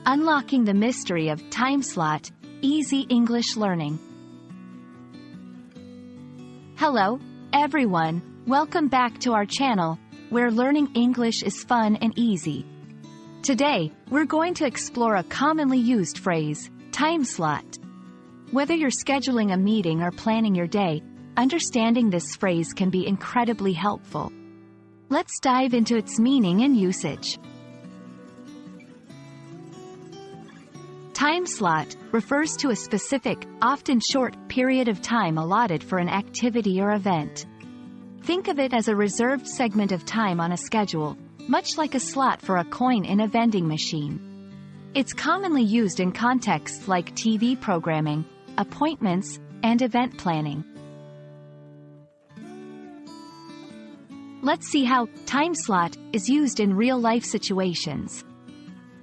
Unlocking the mystery of time slot, easy English learning. Hello, everyone. Welcome back to our channel, where learning English is fun and easy. Today, we're going to explore a commonly used phrase, time slot. Whether you're scheduling a meeting or planning your day, understanding this phrase can be incredibly helpful. Let's dive into its meaning and usage. Time slot refers to a specific, often short, period of time allotted for an activity or event. Think of it as a reserved segment of time on a schedule, much like a slot for a coin in a vending machine. It's commonly used in contexts like TV programming, appointments, and event planning. Let's see how time slot is used in real-life situations.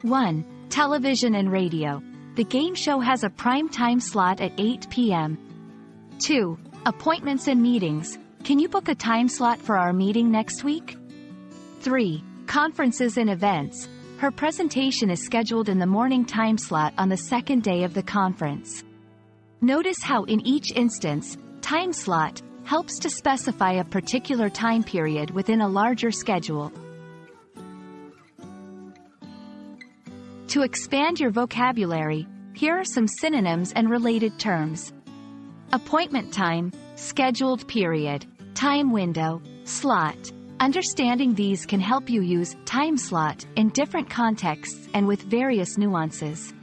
1. Television and radio. The game show has a prime time slot at 8 p.m. 2. Appointments and meetings. Can you book a time slot for our meeting next week? 3. Conferences and events. Her presentation is scheduled in the morning time slot on the second day of the conference. Notice how in each instance, time slot helps to specify a particular time period within a larger schedule. To expand your vocabulary, here are some synonyms and related terms. Appointment time, scheduled period, time window, slot. Understanding these can help you use time slot in different contexts and with various nuances.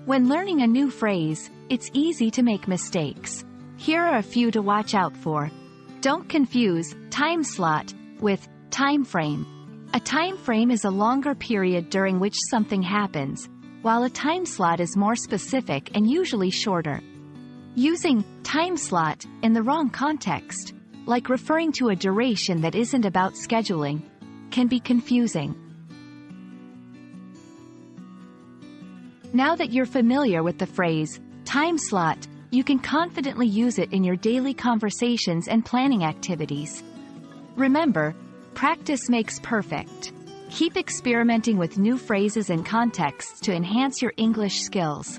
When learning a new phrase, it's easy to make mistakes. Here are a few to watch out for. Don't confuse time slot with time frame. A time frame is a longer period during which something happens, while a time slot is more specific and usually shorter. Using time slot in the wrong context, like referring to a duration that isn't about scheduling, can be confusing. Now that you're familiar with the phrase time slot, you can confidently use it in your daily conversations and planning activities. Remember, practice makes perfect. Keep experimenting with new phrases and contexts to enhance your English skills.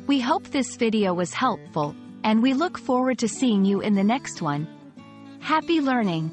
We hope this video was helpful, and we look forward to seeing you in the next one. Happy learning!